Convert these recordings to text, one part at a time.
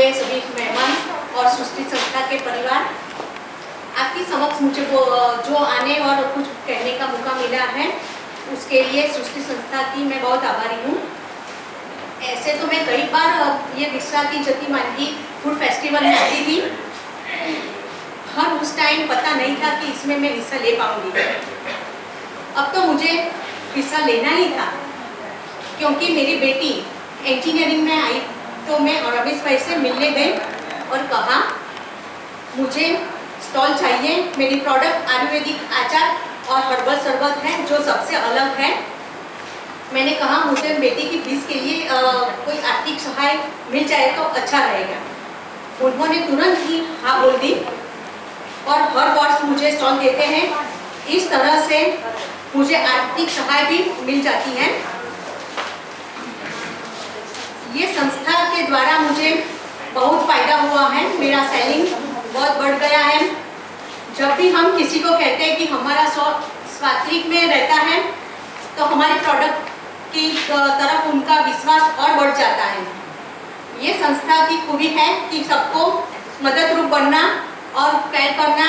हुए सभी मेहमान और सृष्टि संस्था के परिवार, आपकी समक्ष मुझे वो जो आने और कुछ कहने का मौका मिला है उसके लिए सृष्टि संस्था की मैं बहुत आभारी हूँ। ऐसे तो मैं कई बार ये विश्रा की जति मानगी फूड फेस्टिवल में आती थी, हर उस टाइम पता नहीं था कि इसमें मैं हिस्सा ले पाऊंगी। अब तो मुझे हिस्सा लेना ही था, क्योंकि मेरी बेटी इंजीनियरिंग में आई तो मैं रमेश भाई से मिलने गई और कहा मुझे स्टॉल चाहिए, मेरी प्रोडक्ट आयुर्वेदिक आचार और हर्बल शरबत है जो सबसे अलग है। मैंने कहा मुझे बेटी की फीस के लिए कोई आर्थिक सहाय मिल जाए तो अच्छा रहेगा। उन्होंने तुरंत ही हाँ बोल दी और हर वर्ष मुझे स्टॉल देते हैं। इस तरह से मुझे आर्थिक सहाय भी मिल जाती है। ये संस्था के द्वारा मुझे बहुत फायदा हुआ है, मेरा सेलिंग बहुत बढ़ गया है। जब भी हम किसी को कहते हैं कि हमारा स्वात्विक में रहता है तो हमारे प्रोडक्ट की तरफ उनका विश्वास और बढ़ जाता है। ये संस्था की खूबी है कि सबको मदद रूप बनना और केयर करना।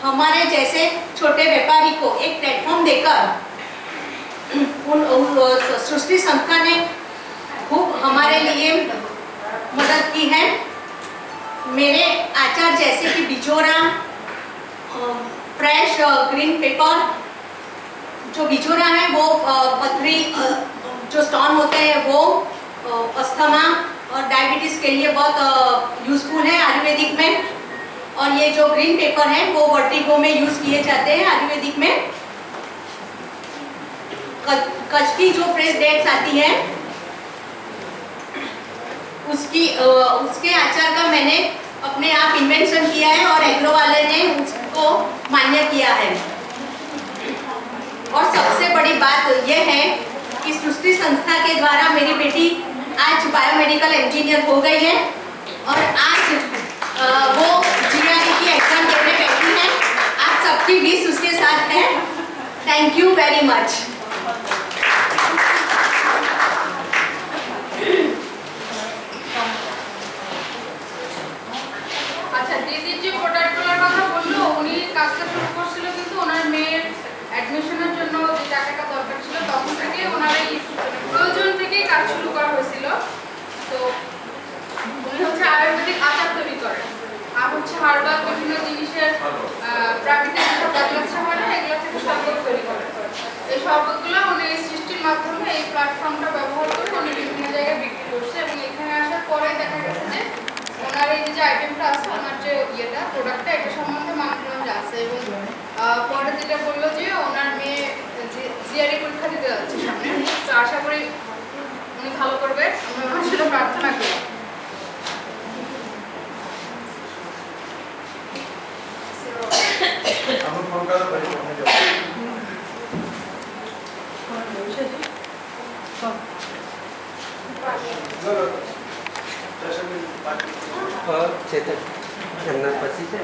हमारे जैसे छोटे व्यापारी को एक प्लेटफॉर्म देकर सृष्टि संस्था ने खूब हमारे लिए मदद की है। मेरे आचार जैसे कि बिजोरा, फ्रेश ग्रीन पेपर, जो बिजोरा है वो पथरी जो स्टोन होते हैं वो अस्थमा और डायबिटीज़ के लिए बहुत यूज़फुल है आयुर्वेदिक में। और ये जो ग्रीन पेपर है वो वर्टिगो में यूज़ किए जाते हैं आयुर्वेदिक में। कच्छ की जो फ्रेश डेट्स आती है उसके आचार का मैंने अपने आप इन्वेंशन किया है और एग्रो वाले ने उसको मान्य किया है। और सबसे बड़ी बात यह है कि सृष्टि संस्था के द्वारा मेरी बेटी आज बायोमेडिकल इंजीनियर हो गई है और आज वो GRE की एग्जाम देने बैठी है। आप सबकी विश उसके साथ है। Thank you very much. আচ্ছা, দিদির যে প্রোডাক্টগুলোর কথা বললো উনি কাজটা শুরু করছিল কিন্তু ওনার মেয়ের অ্যাডমিশনের জন্য যে টাকাটা দরকার ছিল তখন থেকে ওনার এই প্রয়োজন থেকেই কাজ শুরু করা হয়েছিল। তো উনি হচ্ছে আয়ুর্বেদিক আচার তৈরি করেন আর হচ্ছে হার্বাল বিভিন্ন জিনিসের প্রাকৃতিক যেসব গাছগাছরা হয় না এগুলো থেকে শরবত তৈরি করেন। এই শরবতগুলো উনি সৃষ্টির মাধ্যমে এই প্ল্যাটফর্মটা ব্যবহার করে উনি বিভিন্ন জায়গায় বিক্রি করছে এবং এখানে আসার পরে দেখা গেছে যে ওনার এই যে আইটেমটা আছে ওনার যে ইয়েটা প্রোডাক্টটা এটা সম্বন্ধে মানুষজন আছে এবং পরে যেটা বললো যে ওনার মেয়ে GRE পরীক্ষা দিতে যাচ্ছে সামনে। তো আশা করি উনি ভালো করবে, আমরা ওনার সেটা প্রার্থনা করি। चेतन जन्नत पसी से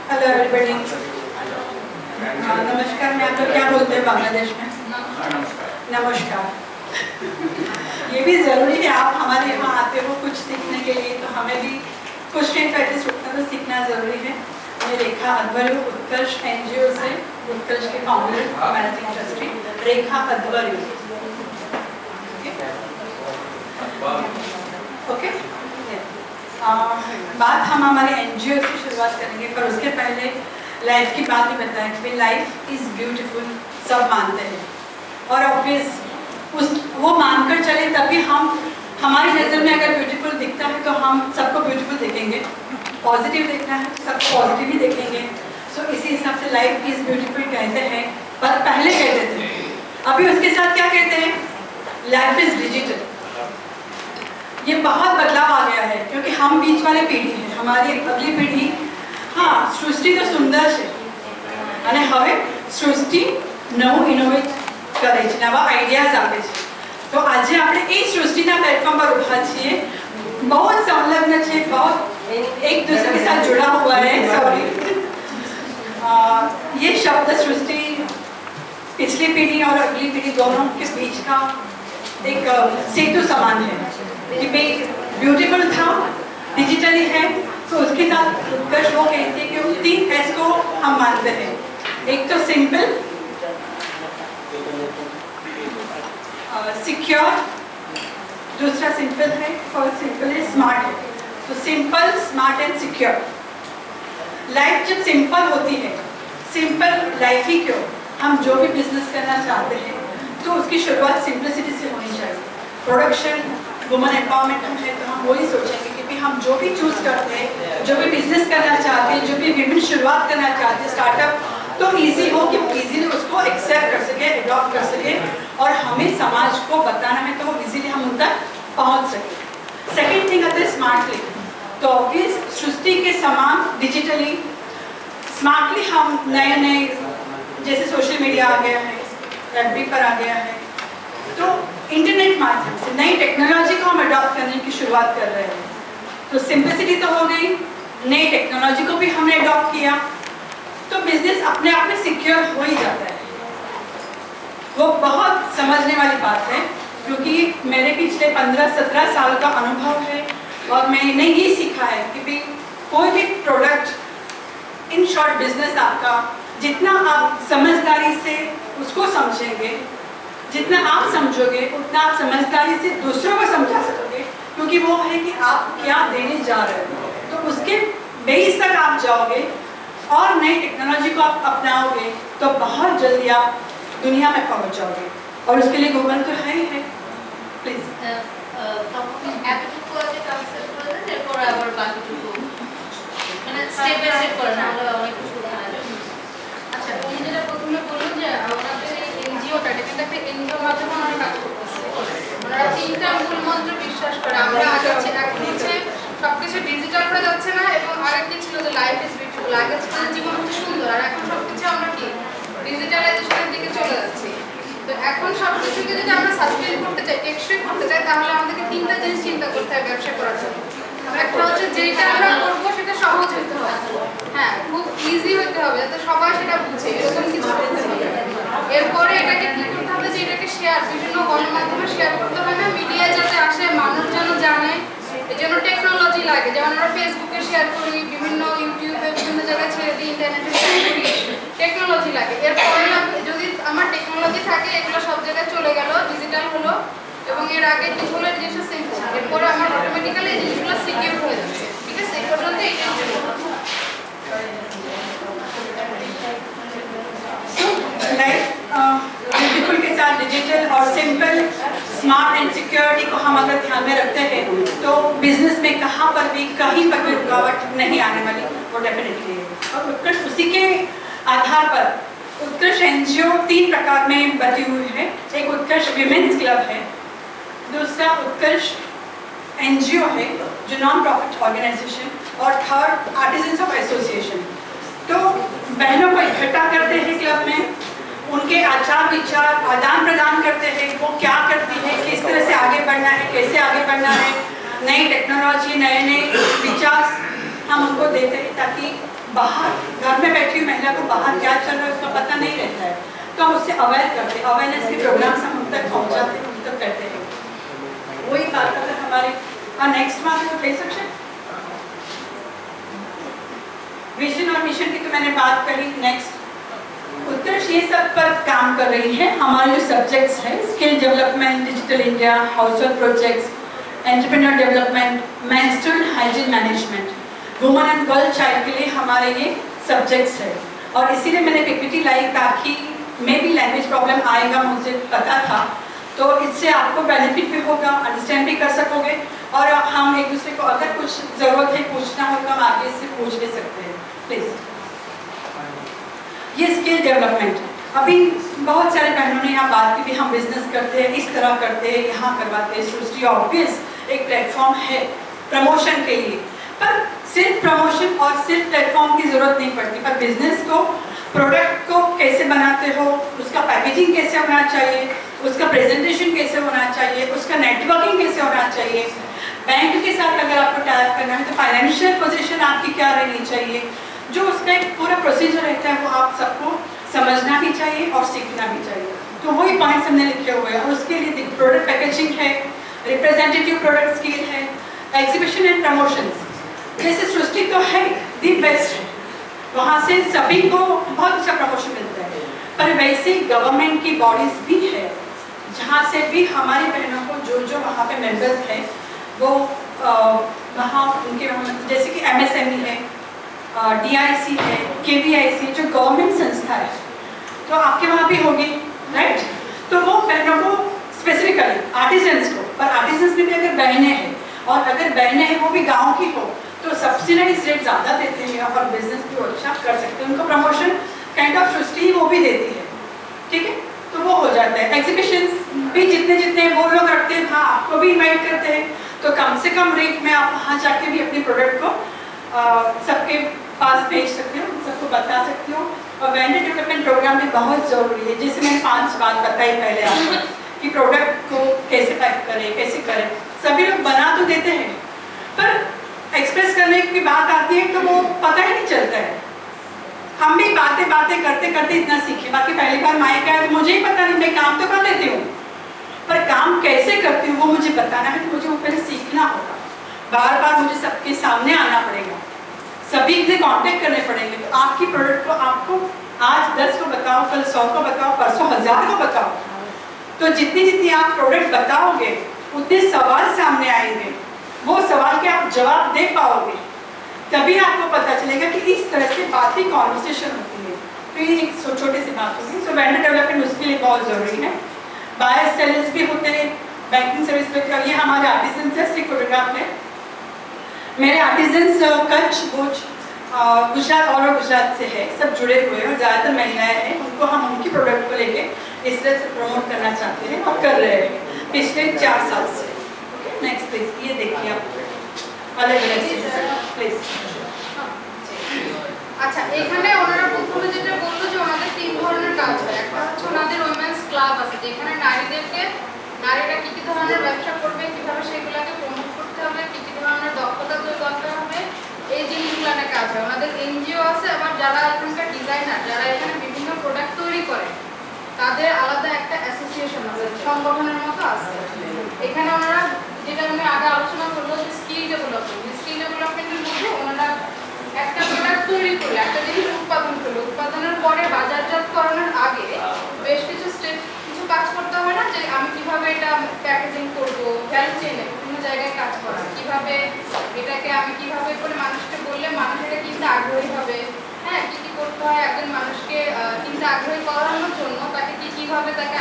हेलो एवरीबॉडी, नमस्कार। मैं आप लोग क्या बोलते हैं बांग्लादेश में? नमस्कार। ये भी ज़रूरी है, आप हमारे यहाँ आते हो कुछ सीखने के लिए, तो हमें भी कुछ टाइम प्रैक्टिस रुकना तो सीखना ज़रूरी है। मैं रेखा अध्वर्यु उत्कर्ष NGO से, उत्कर्ष के फाउंडर मैनेजिंग ट्रस्टी रेखा अध्वर्यु। ओके, बात हम हमारे NGO से शुरुआत करेंगे, पर उसके पहले लाइफ की बात ही बताएं कि लाइफ इज़ ब्यूटीफुल, सब मानते हैं और ऑब्वियस वो मानकर चले तभी हम हमारी नज़र में अगर ब्यूटीफुल दिखता है तो हम सबको ब्यूटीफुल देखेंगे। पॉजिटिव देखना है तो सबको पॉजिटिव ही देखेंगे। सो इसी हिसाब से लाइफ इज़ ब्यूटीफुल कहते हैं, पर पहले कहते थे, अभी उसके साथ क्या कहते हैं? Life is digital. ये बहुत बदलाव आ गया है क्योंकि हम बीच वाले पीढ़ी हैं, हमारी अगली पीढ़ी हाँ सृष्टि तो सुंदर है અને હવે સૃષ્ટિ નવું ઇનોવેટ કરે છે, નવા આઈડિયાઝ આપે છે। તો આજે આપણે એ સૃષ્ટિના પ્લેટફોર્મ પર ઊભા છીએ, बहुत संलग्न है, बहुत एक दूसरे के साथ जुड़ा हुआ है। सॉरी, ये शब्द सृष्टि पिछली पीढ़ी और अगली पीढ़ी दोनों के बीच का एक सेतु समान है कि भाई ब्यूटीफुल था, डिजिटली है, तो उसके साथ उत्कर्ष वो कहते हैं कि उस 3 एस को हम मानते हैं। एक तो सिंपल, सिक्योर, दूसरा सिंपल है और सिंपल है स्मार्ट है। तो simple, smart and secure. Life जब सिंपल होती है, सिंपल लाइफ ही क्यों, हम जो भी बिजनेस करना चाहते हैं तो उसकी शुरुआत सिंपलिसिटी से होनी चाहिए। प्रोडक्शन, वुमन एम्पावरमेंट है तो हम वही सोचेंगे कि भी हम जो भी चूज करते हैं, जो भी बिजनेस करना चाहते हैं, जो भी विभिन्न शुरुआत करना चाहते हैं, स्टार्टअप, तो इजी हो कि इजीली उसको एक्सेप्ट कर सके, अडॉप्ट कर सके और हमें समाज को बताना है तो वो इजीली हम उन तक पहुंच सके। सेकेंड थिंग आता है स्मार्टली। तो ऑब्वियस सृष्टि के समान डिजिटली, स्मार्टली हम नए नए जैसे सोशल मीडिया आ गया है, एफबी पर आ गया है, तो इंटरनेट माध्यम से नई टेक्नोलॉजी को हम अडॉप्ट करने की शुरुआत कर रहे हैं। तो सिंपलिसिटी तो हो गई, नई टेक्नोलॉजी को भी हमने अडॉप्ट किया, तो बिजनेस अपने आप में सिक्योर हो ही जाता है। वो बहुत समझने वाली बात है क्योंकि मेरे पिछले 15-17 साल का अनुभव है और मैंने ये सीखा है कि भी कोई भी प्रोडक्ट, इन शॉर्ट बिजनेस आपका, जितना आप समझदारी से उसको समझेंगे, जितना आप समझोगे उतना आप समझदारी से दूसरों को समझा सकोगे, क्योंकि वो है कि आप क्या देने जा रहे हो। तो उसके बेस तक आप जाओगे और नई टेक्नोलॉजी को आप अपनाओगे तो बहुत जल्दी आप दुनिया में पहुंच जाओगे और उसके लिए गूगल तो है ही है। प्लीज এতটুকু আগে কনসেপ্ট করে দেন, এরপর আবার বাকিটুকু মানে স্টেপ বাই স্টেপ করে না, আমরা অনেক কিছু জানা যাবে। আচ্ছা, উনি যেটা প্রথমে বললেন যে আমাদের এই এনজিওটা, এটা একটা এনজিওর মাধ্যমে আমরা কাজ করতেছি। ওনারা 3টা মূল মন্ত্র বিশ্বাস করে। আমরা আগে এখন হচ্ছে সবকিছু ডিজিটাল হয়ে যাচ্ছে না, এবং আরেকটি ছিল যে লাইফ ইজ বিউটিফুল। আগে ছিল জীবন হচ্ছে সুন্দর, আর এখন সবকিছু আমরা কি ডিজিটালাইজেশনের দিকে চলে যাচ্ছি। তো এখন সবকিছুকে যদি আমরা সাস্টেইন করতে চাই, টেকসই করতে চাই, তাহলে আমাদেরকে 3টা জিনিস চিন্তা করতে হবে ব্যবসা করার জন্য। একটা হচ্ছে যেটা আমরা করবো সেটা সহজ হতে হবে, হ্যাঁ খুব ইজি হতে হবে যাতে সবাই সেটা বুঝে, এরকম কিছু করতে হবে। এরপরে এটাকে কি করতে হবে যে এটাকে শেয়ার, বিভিন্ন গণমাধ্যমে শেয়ার করতে হবে না, মিডিয়ায় যাতে আসে, মানুষ যেন জানে। এই জন্য টেকনোলজি লাগে, যেমন আমরা ফেসবুকে শেয়ার করি, বিভিন্ন ইউটিউবে বিভিন্ন জায়গায় ছেড়ে দিই, ইন্টারনেটে শেয়ার করি, টেকনোলজি লাগে। এরপরে যদি আমার টেকনোলজি থাকে, এগুলো সব জায়গায় চলে গেল, ডিজিটাল হলো, এবং এর আগে কি হলো জিনিসটা সিম্পল, এরপরে আমার অটোমেটিক্যালি এই জিনিসগুলো সিকিউর হয়ে যাচ্ছে। ঠিক আছে, এই পর্যন্ত এইটাই ছিল। ब्यूटीफुल के साथ डिजिटल और सिंपल, स्मार्ट एंड सिक्योरिटी को हम अगर ध्यान में रखते हैं तो बिजनेस में कहाँ पर भी कहीं पर भी रुकावट नहीं आने वाली, वो डेफिनेटली है। और उत्कर्ष उसी के आधार पर उत्कर्ष एनजीओ 3 प्रकार में बटी हुई है। एक उत्कर्ष विमेंस क्लब है, दूसरा उत्कर्ष एनजीओ है जो नॉन प्रॉफिट ऑर्गेनाइजेशन, और थर्ड आर्टिजन्स ऑफ एसोसिएशन। तो बहनों को इकट्ठा करते हैं क्लब में, उनके आचार विचार आदान प्रदान करते हैं, वो क्या करती है, किस तरह से आगे बढ़ना है, कैसे आगे बढ़ना है, नई टेक्नोलॉजी, नए नए विचार हम उनको देते हैं ताकि बाहर घर में बैठी हुई महिला को बाहर क्या चल रहा है उसका पता नहीं रहता है, तो हम उससे अवेयर करते हैं। अवेयरनेस के प्रोग्राम्स हम उन तक पहुँचाते हैं, उन तक करते हैं। वही बात अगर हमारे नेक्स्ट बात को ले सकते विजन और मिशन की तो मैंने बात करी। नेक्स्ट उत्कर्ष ये सब पर काम कर रही है। हमारे जो सब्जेक्ट्स हैं, skill development, digital India, house hold projects, entrepreneur development, menstrual hygiene management, woman and girl child के लिए हमारे ये सब्जेक्ट्स है। और इसीलिए मैंने पीपीटी लाई ताकि मे भी लैंग्वेज प्रॉब्लम आएगा, मुझे पता था, तो इससे आपको बेनिफिट भी होगा, अंडरस्टैंड भी कर सकोगे, और हम एक दूसरे को अगर कुछ ज़रूरत है पूछना हो तो हम आगे इससे पूछ भी सकते हैं। प्लीज़ ये स्किल डेवलपमेंट, अभी बहुत सारे बहनों ने यहाँ बात की भी हम बिजनेस करते हैं, इस तरह करते हैं, यहाँ करवाते हैं। सृष्टि ऑब्वियस एक प्लेटफॉर्म है प्रमोशन के लिए, पर सिर्फ प्रमोशन और सिर्फ प्लेटफॉर्म की ज़रूरत नहीं पड़ती, पर बिजनेस को, प्रोडक्ट को कैसे बनाते हो, उसका पैकेजिंग कैसे होना चाहिए, उसका प्रेजेंटेशन कैसे होना चाहिए, उसका नेटवर्किंग कैसे होना चाहिए, बैंक के साथ अगर आपको टाइप करना है तो फाइनेंशियल पोजीशन आपकी क्या रहनी चाहिए, जो उसका एक पूरा प्रोसीजर रहता है वो आप सबको समझना भी चाहिए और सीखना भी चाहिए। तो वही पॉइंट्स हमने लिखे हुए हैं और उसके लिए प्रोडक्ट पैकेजिंग है, रिप्रेजेंटेटिव प्रोडक्ट स्किल है, एग्जीबिशन एंड प्रमोशंस। जैसे सृष्टि तो है दी बेस्ट, वहाँ से सभी को बहुत अच्छा प्रमोशन मिलता है, पर वैसे गवर्नमेंट की बॉडीज भी है जहाँ से भी हमारी बहनों को जो वहाँ पे मेंबर्स हैं वो वहाँ उनके जैसे कि MSME है, DIC है, KVIC जो गवर्नमेंट संस्था है, तो आपके वहाँ भी होगी राइट। तो वो बहनों को स्पेसिफिकली आर्टिजन्स को, पर आर्टिजन्स में भी अगर बहनें हैं और अगर बहनें हैं वो भी गाँव की हो तो सब्सिडाइज रेट ज़्यादा देते हैं और बिजनेस भी अच्छा कर सकते हैं। उनको प्रमोशन काइंड ऑफ सृष्टि वो भी देती है, ठीक है, तो वो हो जाता है। एग्जीबिशंस भी जितने वो लोग रखते हैं, हाँ आपको भी इनवाइट करते हैं, तो कम से कम रेट में आप वहाँ जाके भी अपने प्रोडक्ट को सबके पास भेज सकते हो, सबको बता सकते हो। और वेंडर डेवलपमेंट प्रोग्राम भी बहुत ज़रूरी है, जैसे मैंने 5 बात बताई पहले आपको कि प्रोडक्ट को कैसे पैक करें, कैसे करें। सभी लोग बना तो देते हैं पर एक्सप्रेस करने की बात आती है तो वो पता ही नहीं चलता है। हम भी बातें करते करते इतना सीखे, बाकी पहली बार माइक आया तो मुझे ही पता नहीं, मैं काम तो कर लेती हूँ पर काम कैसे करती हूँ वो मुझे बताना है, तो मुझे वो पहले सीखना होगा। बार बार मुझे सबके सामने आना पड़ेगा, सभी से कांटेक्ट करने पड़ेंगे। तो आपकी प्रोडक्ट को आपको आज 10 को बताओ, कल 100 को बताओ, परसों 1000 को बताओ, तो जितनी आप प्रोडक्ट बताओगे उतने सवाल सामने आएंगे, वो सवाल के आप जवाब दे पाओगे, तभी आपको पता चलेगा कि इस तरह से बातें कॉन्वर्सेशन होती है। तो ये एक छोटी सी बात होगी। सो वेंडर डेवलपमेंट उसके लिए बहुत ज़रूरी है। बायर सेलर्स भी होते हैं, बैंकिंग सर्विस पे। ये हमारे आर्टिजन जस्ट एक फोटोग्राफ है। मेरे आर्टिजन्स कच्छ, भुज, गुजरात और गुजरात से है, सब जुड़े हुए हैं और ज़्यादातर महिलाएं हैं। उनको हम उनकी प्रोडक्ट को लेके इस तरह से प्रमोट करना चाहते हैं और कर रहे हैं पिछले 4 साल से। नेक्स्ट प्लीज, ये देखिए आप अलग अलग प्लीज। আচ্ছা, এখানে ওনারা প্রথমে যেটা বললো যে ওনাদের 3 ধরনের কাজ হয়। একটা হচ্ছে ওনাদের উইমেন্স ক্লাব আছে, যেখানে নারীরা কি কি ধরনের ব্যবসা করবে, কিভাবে সেগুলোকে প্রমোট করতে হবে, কি কি ধরনের দক্ষতা তৈরি করতে হবে, এই জিনিসগুলো নিয়ে কাজ হয়। ওনাদের NGO আছে, আবার যারা এখানকার ডিজাইনার, যারা এখানে বিভিন্ন প্রোডাক্ট তৈরি করে, তাদের আলাদা একটা অ্যাসোসিয়েশন আছে, সংগঠনের মতো আছে। এখানে ওনারা যেটা আমি আগে আলোচনা করলো যে স্কিল ডেভেলপমেন্টের মধ্যে ওনারা একটা প্রোডাক্ট তৈরি করলে, একটা জিনিস উৎপাদন করলে, উৎপাদনের পরে বাজারজাতকরণের আগে বেশ কিছু স্টেপ, কিছু কাজ করতে হয় না, যে আমি কিভাবে এটা প্যাকেজিং করব, ভ্যালু চেইনে বিভিন্ন জায়গায় কাজ করা, কিভাবে এটাকে আমি কিভাবে করে মানুষকে বললে মানুষ এটা কিনতে আগ্রহী হবে, হ্যাঁ কি কি করতে হয় একজন মানুষকে কিনতে আগ্রহী করানোর জন্য, তাকে কিভাবে তাকে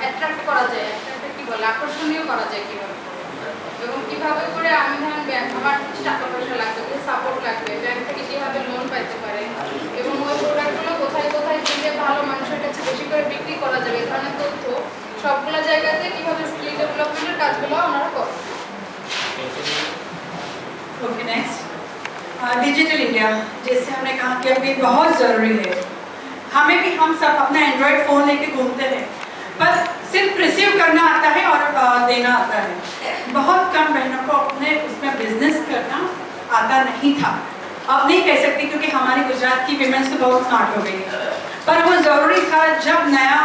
অ্যাট্রাক্ট করা যায়, একটা কি বলে আকর্ষণীয় করা যায় কিভাবে, এবং কিভাবে করে আমি ধরেন ব্যাংক, আমার কিছু টাকা পয়সা লাগবে, সাপোর্ট লাগবে, ব্যাংক থেকে কিভাবে লোন পাইতে পারে, এবং ওই প্রোডাক্টগুলো কোথায় কোথায় দিলে ভালো মানুষের কাছে বেশি করে বিক্রি করা যাবে, এই ধরনের তথ্য সবগুলো জায়গাতে কিভাবে স্কিল ডেভেলপমেন্টের কাজগুলো ওনারা করেন। ओके नेक्स्ट, डिजिटल इंडिया, जैसे हमने कहा कि अभी बहुत ज़रूरी है। हमें भी, हम सब अपना एंड्रॉयड फ़ोन लेके घूमते हैं, पर सिर्फ रिसीव करना आता है और देना आता है। बहुत कम बहनों को अपने उसमें बिजनेस करना आता नहीं था। अब नहीं कह सकती क्योंकि हमारी गुजरात की विमेंस तो बहुत स्मार्ट हो गई है, पर वो ज़रूरी था जब नया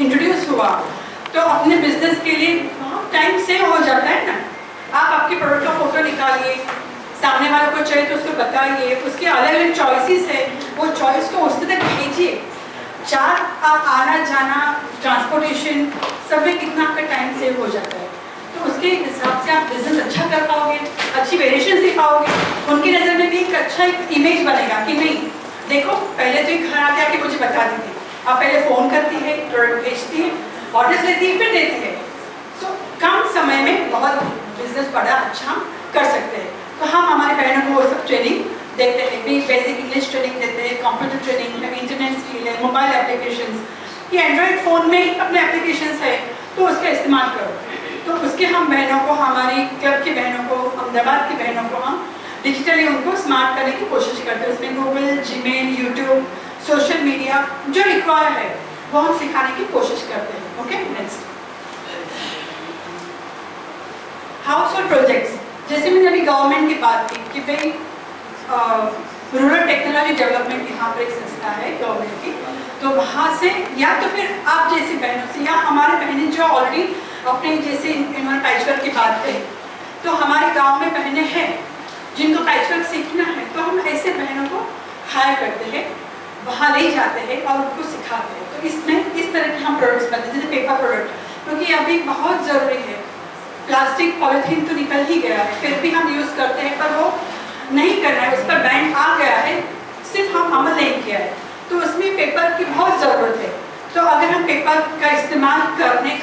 इंट्रोड्यूस हुआ तो अपने बिजनेस के लिए बहुत टाइम सेव हो जाता है ना। आप आपके प्रोडक्ट का फोटो निकालिए, सामने वाले को चाहिए तो उसको बताइए, उसके अलग अलग चॉइसेस है, वो चॉइस को उससे तक भेजिए। 4 आप आना जाना, ट्रांसपोर्टेशन, सब में कितना आपका टाइम सेव हो जाता है, तो उसके हिसाब से आप बिजनेस अच्छा कर पाओगे, अच्छी वेरिएशन दे पाओगे, उनकी नज़र में भी एक अच्छा एक इमेज बनेगा कि नहीं देखो पहले तो घर आके आके मुझे बता दी थी, आप पहले फ़ोन करती है, प्रोडक्ट भेजती है, ऑर्डर्स लेती है, फिर देती है। सो कम समय में बहुत बिजनेस बड़ा अच्छा कर सकते हैं। तो हम हमारे बहनों को वो सब ट्रेनिंग देते हैं, भी बेसिक इंग्लिश ट्रेनिंग देते हैं, कंप्यूटर ट्रेनिंग, इंटरनेट स्किल है, मोबाइल एप्लीकेशंस, ये एंड्रॉयड फ़ोन में ही अपने एप्लीकेशंस है तो उसका इस्तेमाल करो। तो उसके हम बहनों को, हमारी क्लब की बहनों को, अहमदाबाद की बहनों को हम डिजिटली उनको स्मार्ट करने की कोशिश करते हैं। उसमें Google, Gmail, YouTube, social media जो रिक्वायर है वो हम सिखाने की कोशिश करते हैं। Okay next, house hold projects, जैसे मैंने अभी गवर्नमेंट की बात की कि भाई रूरल टेक्नोलॉजी डेवलपमेंट यहाँ पर एक संस्था है गवर्नमेंट की, तो वहाँ से या तो फिर आप जैसी बहनों से या हमारे बहनें जो ऑलरेडी अपने जैसे इन्होंने पैचवर्क की बात कही, तो हमारे गांव में बहनें हैं जिनको पैचवर्क सीखना है, तो हम ऐसे बहनों को हायर करते हैं, वहाँ ले जाते हैं और उनको सिखाते हैं। तो इसमें इस तरह के हम प्रोडक्ट्स बनाते हैं, जैसे पेपर प्रोडक्ट, क्योंकि अभी बहुत ज़रूरी है। प्लास्टिक पॉलीथीन तो निकल ही गया है, फिर भी हम यूज़ करते हैं, पर वो नहीं करना है, उस पर बैन आ गया है, सिर्फ हम अमल नहीं किया है, तो उसमें पेपर की बहुत ज़रूरत है। तो अगर हम पेपर का इस्तेमाल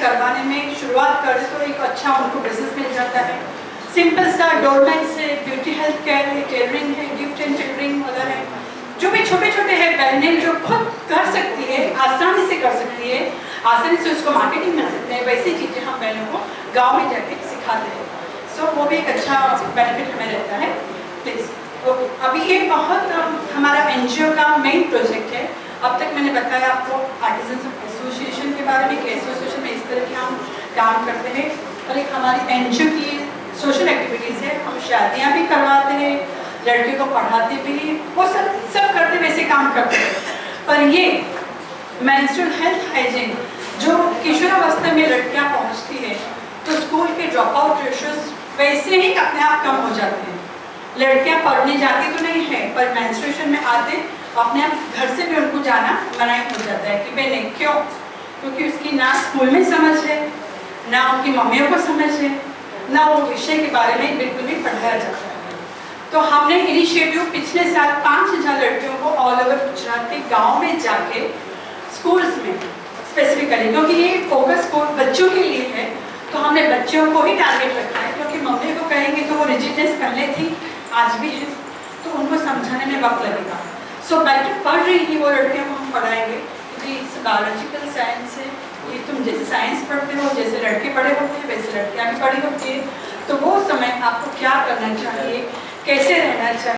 करवाने में शुरुआत करें तो एक अच्छा उनको बिजनेस मिल जाता है। सिंपल सा डोरमैट से ब्यूटी हेल्थ केयर है, टेलरिंग है, गिफ्ट एंड टेलरिंग वगैरह है, जो भी छोटे छोटे हैं बहनें जो खुद कर सकती है, आसानी से कर सकती है, आसानी से उसको मार्केटिंग मिल सकते हैं, वैसी चीज़ें हम बहनों को गाँव में जाके सिखाते हैं। सो वो भी एक अच्छा बेनिफिट हमें रहता है। प्लीज़, तो अभी ये बहुत हमारा NGO का मेन प्रोजेक्ट है। अब तक मैंने बताया आपको आर्टिजन एसोसिएशन के बारे में कि एसोसिएशन में इस तरह के हम काम करते हैं, और एक हमारी NGO की सोशल एक्टिविटीज़ है, हम शादियाँ भी करवाते हैं, लड़कियों को पढ़ाते भी, वो सब करते वैसे काम करते हैं। पर ये मेंस्ट्रुअल हेल्थ हाइजीन जो किशोरावस्था में लड़कियाँ पहुँचती है, तो स्कूल के ड्रॉप आउट रेशियोज वैसे ही अपने आप कम हो जाते हैं। लड़कियां पढ़ने जाती तो नहीं है, पर मेंस्ट्रुएशन में आते अपने आप घर से भी उनको जाना मना हो जाता है कि भाई नहीं, क्यों? क्योंकि उसकी ना स्कूल में समझ है, ना उनकी मम्मियों को समझ है, ना वो विषय के बारे में बिल्कुल भी पढ़ाया जाता है। तो हमने इनिशिएटिव पिछले साल 5000 लड़कियों को ऑल ओवर गुजरात के गाँव में जाके स्कूल्स में स्पेसिफिकली, क्योंकि ये फोकस स्कूल बच्चों के लिए है, तो हमने बच्चों को ही टारगेट रखा है, क्योंकि मम्मी को कहेंगे तो वो रिजिडनेस पहले थी, आज भी है, तो उनको समझाने में वक्त लगेगा। सो बैठे पढ़ रही थी वो लड़कियों को हम पढ़ाएंगे, क्योंकि बायोलॉजिकल साइंस है, ये तुम जैसे साइंस पढ़ते हो, जैसे लड़के पढ़े होते हैं वैसे लड़कियाँ भी पढ़ी होती है, तो वो समय आपको क्या करना चाहिए, कैसे रहना चाहिए,